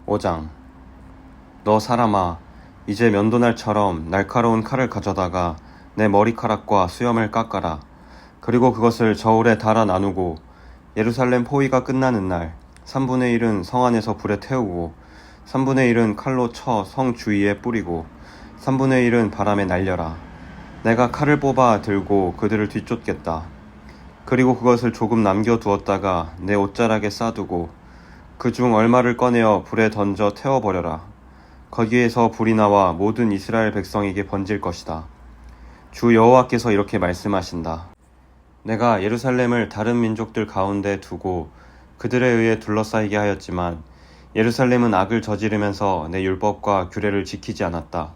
5장. 너 사람아, 이제 면도날처럼 날카로운 칼을 가져다가 내 머리카락과 수염을 깎아라. 그리고 그것을 저울에 달아 나누고 예루살렘 포위가 끝나는 날 3분의 1은 성 안에서 불에 태우고 3분의 1은 칼로 쳐 성 주위에 뿌리고 3분의 1은 바람에 날려라. 내가 칼을 뽑아 들고 그들을 뒤쫓겠다. 그리고 그것을 조금 남겨두었다가 내 옷자락에 싸두고 그중 얼마를 꺼내어 불에 던져 태워버려라. 거기에서 불이 나와 모든 이스라엘 백성에게 번질 것이다. 주 여호와께서 이렇게 말씀하신다. 내가 예루살렘을 다른 민족들 가운데 두고 그들에 의해 둘러싸이게 하였지만 예루살렘은 악을 저지르면서 내 율법과 규례를 지키지 않았다.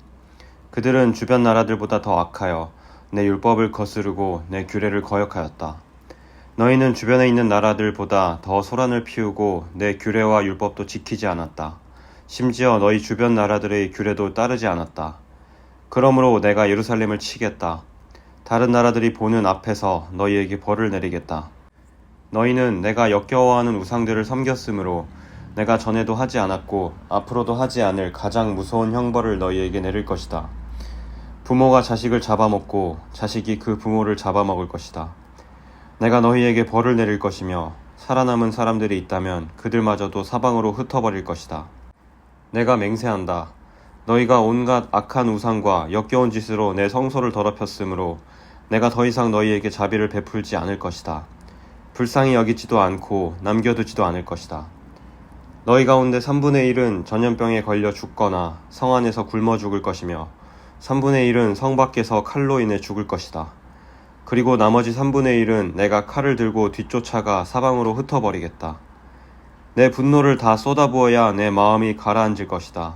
그들은 주변 나라들보다 더 악하여 내 율법을 거스르고 내 규례를 거역하였다. 너희는 주변에 있는 나라들보다 더 소란을 피우고 내 규례와 율법도 지키지 않았다. 심지어 너희 주변 나라들의 규례도 따르지 않았다. 그러므로 내가 예루살렘을 치겠다. 다른 나라들이 보는 앞에서 너희에게 벌을 내리겠다. 너희는 내가 역겨워하는 우상들을 섬겼으므로 내가 전에도 하지 않았고 앞으로도 하지 않을 가장 무서운 형벌을 너희에게 내릴 것이다. 부모가 자식을 잡아먹고 자식이 그 부모를 잡아먹을 것이다. 내가 너희에게 벌을 내릴 것이며 살아남은 사람들이 있다면 그들마저도 사방으로 흩어버릴 것이다. 내가 맹세한다. 너희가 온갖 악한 우상과 역겨운 짓으로 내 성소를 더럽혔으므로 내가 더 이상 너희에게 자비를 베풀지 않을 것이다. 불쌍히 여기지도 않고 남겨두지도 않을 것이다. 너희 가운데 3분의 1은 전염병에 걸려 죽거나 성 안에서 굶어 죽을 것이며 3분의 1은 성 밖에서 칼로 인해 죽을 것이다. 그리고 나머지 3분의 1은 내가 칼을 들고 뒤쫓아가 사방으로 흩어버리겠다. 내 분노를 다 쏟아부어야 내 마음이 가라앉을 것이다.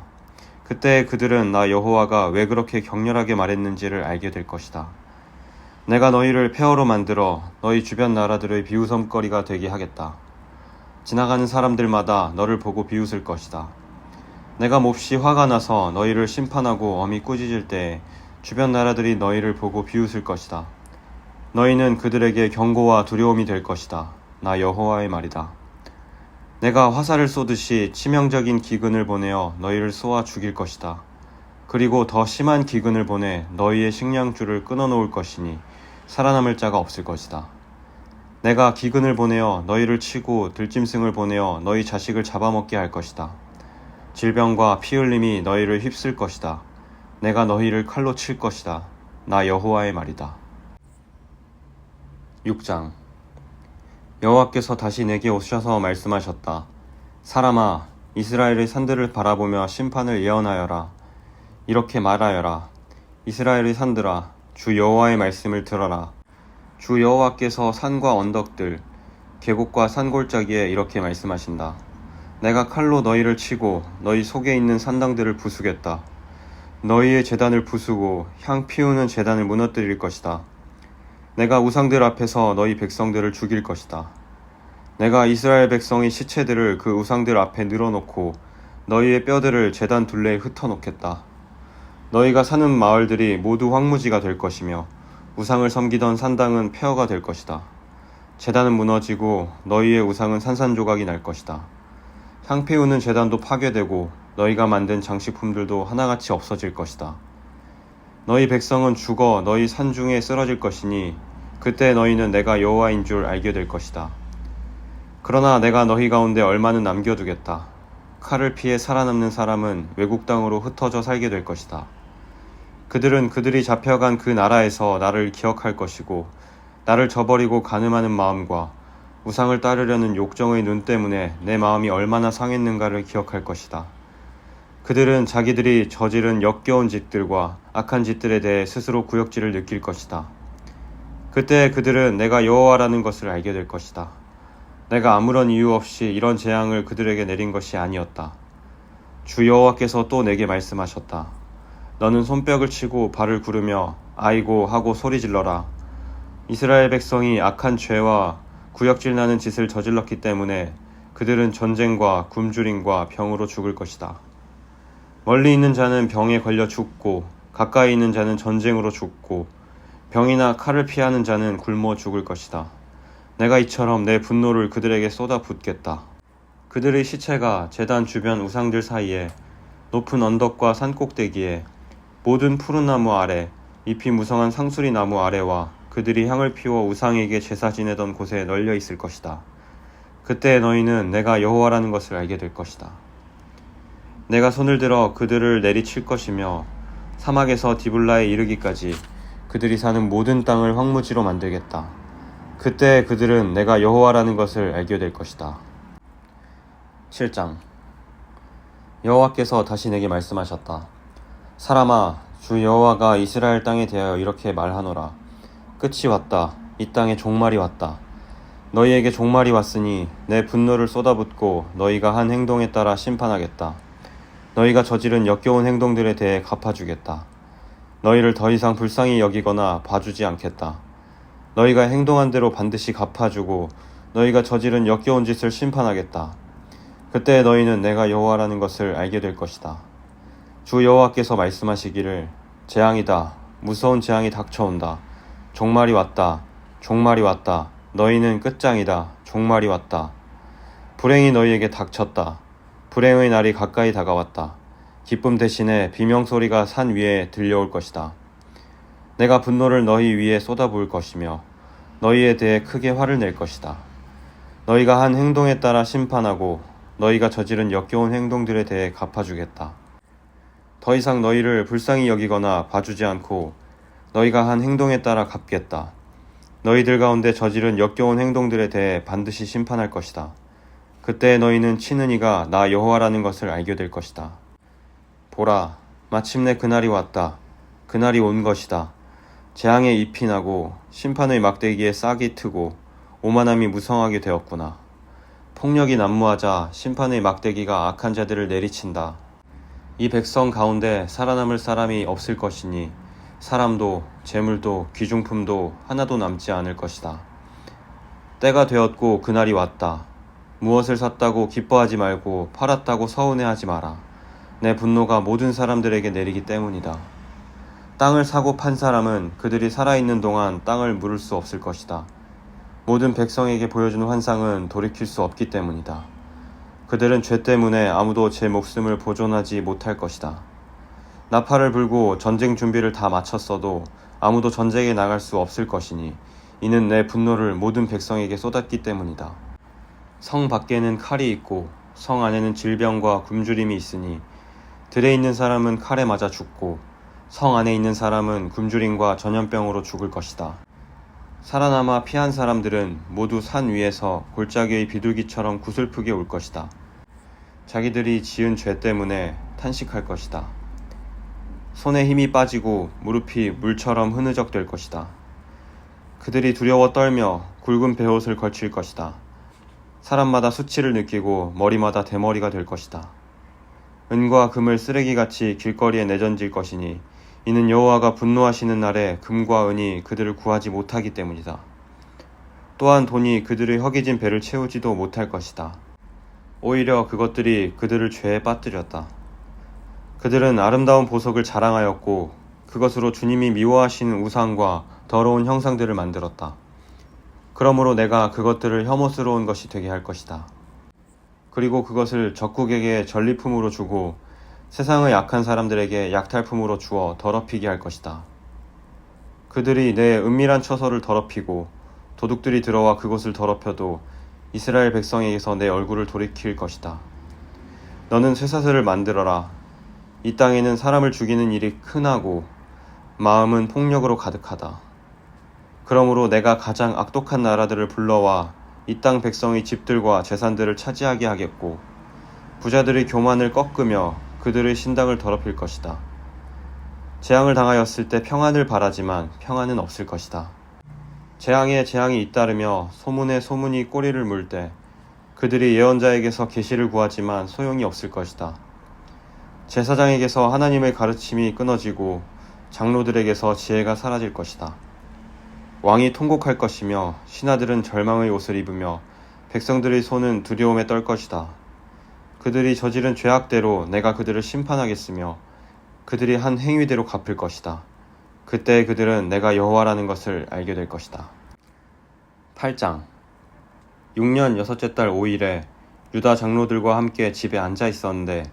그때 그들은 나 여호와가 왜 그렇게 격렬하게 말했는지를 알게 될 것이다. 내가 너희를 폐허로 만들어 너희 주변 나라들의 비웃음거리가 되게 하겠다. 지나가는 사람들마다 너를 보고 비웃을 것이다. 내가 몹시 화가 나서 너희를 심판하고 엄히 꾸짖을 때에 주변 나라들이 너희를 보고 비웃을 것이다. 너희는 그들에게 경고와 두려움이 될 것이다. 나 여호와의 말이다. 내가 화살을 쏘듯이 치명적인 기근을 보내어 너희를 쏘아 죽일 것이다. 그리고 더 심한 기근을 보내 너희의 식량줄을 끊어놓을 것이니 살아남을 자가 없을 것이다. 내가 기근을 보내어 너희를 치고 들짐승을 보내어 너희 자식을 잡아먹게 할 것이다. 질병과 피 흘림이 너희를 휩쓸 것이다. 내가 너희를 칼로 칠 것이다. 나 여호와의 말이다. 6장. 여호와께서 다시 내게 오셔서 말씀하셨다. 사람아, 이스라엘의 산들을 바라보며 심판을 예언하여라. 이렇게 말하여라. 이스라엘의 산들아, 주 여호와의 말씀을 들어라. 주 여호와께서 산과 언덕들, 계곡과 산골짜기에 이렇게 말씀하신다. 내가 칼로 너희를 치고 너희 속에 있는 산당들을 부수겠다. 너희의 제단을 부수고 향 피우는 제단을 무너뜨릴 것이다. 내가 우상들 앞에서 너희 백성들을 죽일 것이다. 내가 이스라엘 백성의 시체들을 그 우상들 앞에 늘어놓고 너희의 뼈들을 제단 둘레에 흩어놓겠다. 너희가 사는 마을들이 모두 황무지가 될 것이며 우상을 섬기던 산당은 폐허가 될 것이다. 제단은 무너지고 너희의 우상은 산산조각이 날 것이다. 향 피우는 제단도 파괴되고 너희가 만든 장식품들도 하나같이 없어질 것이다. 너희 백성은 죽어 너희 산중에 쓰러질 것이니 그때 너희는 내가 여호와인 줄 알게 될 것이다. 그러나 내가 너희 가운데 얼마는 남겨두겠다. 칼을 피해 살아남는 사람은 외국 땅으로 흩어져 살게 될 것이다. 그들은 그들이 잡혀간 그 나라에서 나를 기억할 것이고 나를 저버리고 간음하는 마음과 우상을 따르려는 욕정의 눈 때문에 내 마음이 얼마나 상했는가를 기억할 것이다. 그들은 자기들이 저지른 역겨운 짓들과 악한 짓들에 대해 스스로 구역질을 느낄 것이다. 그때 그들은 내가 여호와라는 것을 알게 될 것이다. 내가 아무런 이유 없이 이런 재앙을 그들에게 내린 것이 아니었다. 주 여호와께서 또 내게 말씀하셨다. 너는 손뼉을 치고 발을 구르며 아이고 하고 소리 질러라. 이스라엘 백성이 악한 죄와 구역질 나는 짓을 저질렀기 때문에 그들은 전쟁과 굶주림과 병으로 죽을 것이다. 멀리 있는 자는 병에 걸려 죽고 가까이 있는 자는 전쟁으로 죽고 병이나 칼을 피하는 자는 굶어 죽을 것이다. 내가 이처럼 내 분노를 그들에게 쏟아붓겠다. 그들의 시체가 제단 주변 우상들 사이에, 높은 언덕과 산꼭대기에, 모든 푸른 나무 아래, 잎이 무성한 상수리 나무 아래와 그들이 향을 피워 우상에게 제사 지내던 곳에 널려 있을 것이다. 그때 너희는 내가 여호와라는 것을 알게 될 것이다. 내가 손을 들어 그들을 내리칠 것이며 사막에서 디블라에 이르기까지 그들이 사는 모든 땅을 황무지로 만들겠다. 그때 그들은 내가 여호와라는 것을 알게 될 것이다. 7장. 여호와께서 다시 내게 말씀하셨다. 사람아, 주 여호와가 이스라엘 땅에 대하여 이렇게 말하노라. 끝이 왔다. 이 땅에 종말이 왔다. 너희에게 종말이 왔으니 내 분노를 쏟아붓고 너희가 한 행동에 따라 심판하겠다. 너희가 저지른 역겨운 행동들에 대해 갚아주겠다. 너희를 더 이상 불쌍히 여기거나 봐주지 않겠다. 너희가 행동한 대로 반드시 갚아주고 너희가 저지른 역겨운 짓을 심판하겠다. 그때 너희는 내가 여호와라는 것을 알게 될 것이다. 주 여호와께서 말씀하시기를 재앙이다. 무서운 재앙이 닥쳐온다. 종말이 왔다. 종말이 왔다. 너희는 끝장이다. 종말이 왔다. 불행이 너희에게 닥쳤다. 불행의 날이 가까이 다가왔다. 기쁨 대신에 비명소리가 산 위에 들려올 것이다. 내가 분노를 너희 위에 쏟아부을 것이며 너희에 대해 크게 화를 낼 것이다. 너희가 한 행동에 따라 심판하고 너희가 저지른 역겨운 행동들에 대해 갚아주겠다. 더 이상 너희를 불쌍히 여기거나 봐주지 않고 너희가 한 행동에 따라 갚겠다. 너희들 가운데 저지른 역겨운 행동들에 대해 반드시 심판할 것이다. 그때 너희는 치는 이가 나 여호와라는 것을 알게 될 것이다. 보라, 마침내 그날이 왔다. 그날이 온 것이다. 재앙의 잎이 나고 심판의 막대기에 싹이 트고 오만함이 무성하게 되었구나. 폭력이 난무하자 심판의 막대기가 악한 자들을 내리친다. 이 백성 가운데 살아남을 사람이 없을 것이니 사람도 재물도 귀중품도 하나도 남지 않을 것이다. 때가 되었고 그날이 왔다. 무엇을 샀다고 기뻐하지 말고 팔았다고 서운해하지 마라. 내 분노가 모든 사람들에게 내리기 때문이다. 땅을 사고 판 사람은 그들이 살아있는 동안 땅을 물을 수 없을 것이다. 모든 백성에게 보여준 환상은 돌이킬 수 없기 때문이다. 그들은 죄 때문에 아무도 제 목숨을 보존하지 못할 것이다. 나팔을 불고 전쟁 준비를 다 마쳤어도 아무도 전쟁에 나갈 수 없을 것이니 이는 내 분노를 모든 백성에게 쏟았기 때문이다. 성 밖에는 칼이 있고 성 안에는 질병과 굶주림이 있으니 들에 있는 사람은 칼에 맞아 죽고 성 안에 있는 사람은 굶주림과 전염병으로 죽을 것이다. 살아남아 피한 사람들은 모두 산 위에서 골짜기의 비둘기처럼 구슬프게 울 것이다. 자기들이 지은 죄 때문에 탄식할 것이다. 손에 힘이 빠지고 무릎이 물처럼 흐느적될 것이다. 그들이 두려워 떨며 굵은 베옷을 걸칠 것이다. 사람마다 수치를 느끼고 머리마다 대머리가 될 것이다. 은과 금을 쓰레기같이 길거리에 내던질 것이니 이는 여호와가 분노하시는 날에 금과 은이 그들을 구하지 못하기 때문이다. 또한 돈이 그들의 허기진 배를 채우지도 못할 것이다. 오히려 그것들이 그들을 죄에 빠뜨렸다. 그들은 아름다운 보석을 자랑하였고 그것으로 주님이 미워하시는 우상과 더러운 형상들을 만들었다. 그러므로 내가 그것들을 혐오스러운 것이 되게 할 것이다. 그리고 그것을 적국에게 전리품으로 주고 세상의 악한 사람들에게 약탈품으로 주어 더럽히게 할 것이다. 그들이 내 은밀한 처소를 더럽히고 도둑들이 들어와 그곳을 더럽혀도 이스라엘 백성에게서 내 얼굴을 돌이킬 것이다. 너는 쇠사슬을 만들어라. 이 땅에는 사람을 죽이는 일이 흔하고 마음은 폭력으로 가득하다. 그러므로 내가 가장 악독한 나라들을 불러와 이 땅 백성의 집들과 재산들을 차지하게 하겠고 부자들의 교만을 꺾으며 그들의 신당을 더럽힐 것이다. 재앙을 당하였을 때 평안을 바라지만 평안은 없을 것이다. 재앙에 재앙이 잇따르며 소문에 소문이 꼬리를 물 때 그들이 예언자에게서 계시를 구하지만 소용이 없을 것이다. 제사장에게서 하나님의 가르침이 끊어지고 장로들에게서 지혜가 사라질 것이다. 왕이 통곡할 것이며 신하들은 절망의 옷을 입으며 백성들의 손은 두려움에 떨 것이다. 그들이 저지른 죄악대로 내가 그들을 심판하겠으며 그들이 한 행위대로 갚을 것이다. 그때 그들은 내가 여호와라는 것을 알게 될 것이다. 8장. 6년 6째 달 5일에 유다 장로들과 함께 집에 앉아 있었는데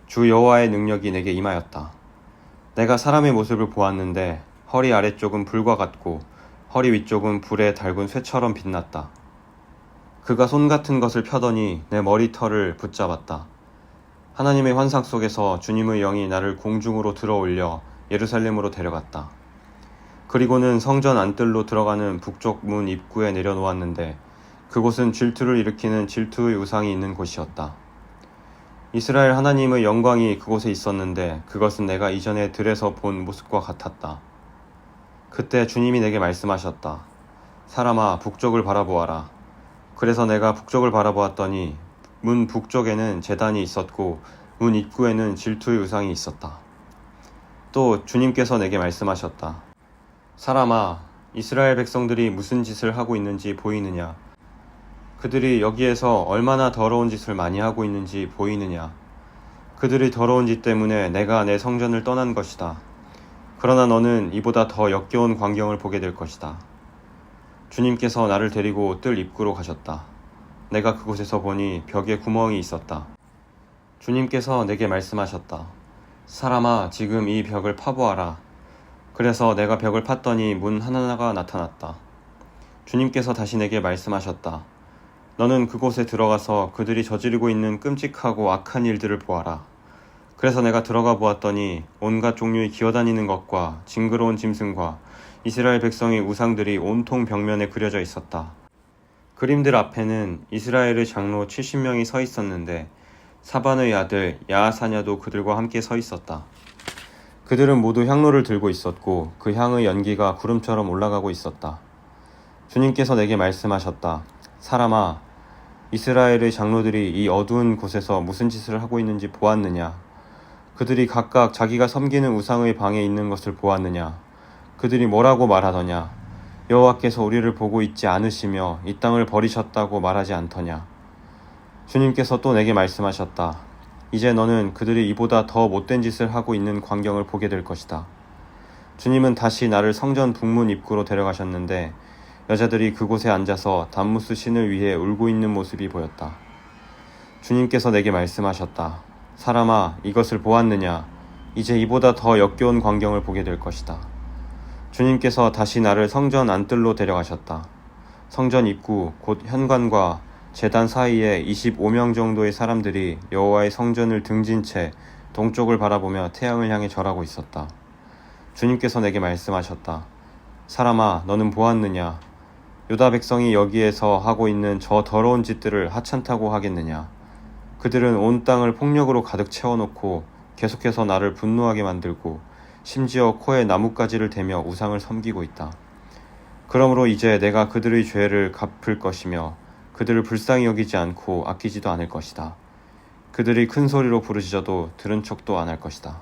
주 여호와의 능력이 내게 임하였다. 내가 사람의 모습을 보았는데 허리 아래쪽은 불과 같고 허리 위쪽은 불에 달군 쇠처럼 빛났다. 그가 손 같은 것을 펴더니 내 머리털을 붙잡았다. 하나님의 환상 속에서 주님의 영이 나를 공중으로 들어올려 예루살렘으로 데려갔다. 그리고는 성전 안뜰로 들어가는 북쪽 문 입구에 내려놓았는데 그곳은 질투를 일으키는 질투의 우상이 있는 곳이었다. 이스라엘 하나님의 영광이 그곳에 있었는데 그것은 내가 이전에 들에서 본 모습과 같았다. 그때 주님이 내게 말씀하셨다. 사람아, 북쪽을 바라보아라. 그래서 내가 북쪽을 바라보았더니 문 북쪽에는 제단이 있었고 문 입구에는 질투의 우상이 있었다. 또 주님께서 내게 말씀하셨다. 사람아, 이스라엘 백성들이 무슨 짓을 하고 있는지 보이느냐? 그들이 여기에서 얼마나 더러운 짓을 많이 하고 있는지 보이느냐? 그들이 더러운 짓 때문에 내가 내 성전을 떠난 것이다. 그러나 너는 이보다 더 역겨운 광경을 보게 될 것이다. 주님께서 나를 데리고 뜰 입구로 가셨다. 내가 그곳에서 보니 벽에 구멍이 있었다. 주님께서 내게 말씀하셨다. 사람아, 지금 이 벽을 파보아라. 그래서 내가 벽을 팠더니 문 하나가 나타났다. 주님께서 다시 내게 말씀하셨다. 너는 그곳에 들어가서 그들이 저지르고 있는 끔찍하고 악한 일들을 보아라. 그래서 내가 들어가 보았더니 온갖 종류의 기어다니는 것과 징그러운 짐승과 이스라엘 백성의 우상들이 온통 벽면에 그려져 있었다. 그림들 앞에는 이스라엘의 장로 70명이 서 있었는데 사반의 아들 야하사냐도 그들과 함께 서 있었다. 그들은 모두 향로를 들고 있었고 그 향의 연기가 구름처럼 올라가고 있었다. 주님께서 내게 말씀하셨다. 사람아, 이스라엘의 장로들이 이 어두운 곳에서 무슨 짓을 하고 있는지 보았느냐? 그들이 각각 자기가 섬기는 우상의 방에 있는 것을 보았느냐? 그들이 뭐라고 말하더냐? 여호와께서 우리를 보고 있지 않으시며 이 땅을 버리셨다고 말하지 않더냐? 주님께서 또 내게 말씀하셨다. 이제 너는 그들이 이보다 더 못된 짓을 하고 있는 광경을 보게 될 것이다. 주님은 다시 나를 성전 북문 입구로 데려가셨는데 여자들이 그곳에 앉아서 담무스 신을 위해 울고 있는 모습이 보였다. 주님께서 내게 말씀하셨다. 사람아, 이것을 보았느냐? 이제 이보다 더 역겨운 광경을 보게 될 것이다. 주님께서 다시 나를 성전 안뜰로 데려가셨다. 성전 입구, 곧 현관과 제단 사이에 25명 정도의 사람들이 여호와의 성전을 등진 채 동쪽을 바라보며 태양을 향해 절하고 있었다. 주님께서 내게 말씀하셨다. 사람아, 너는 보았느냐? 유다 백성이 여기에서 하고 있는 저 더러운 짓들을 하찮다고 하겠느냐? 그들은 온 땅을 폭력으로 가득 채워놓고 계속해서 나를 분노하게 만들고 심지어 코에 나뭇가지를 대며 우상을 섬기고 있다. 그러므로 이제 내가 그들의 죄를 갚을 것이며 그들을 불쌍히 여기지 않고 아끼지도 않을 것이다. 그들이 큰 소리로 부르짖어도 들은 척도 안 할 것이다.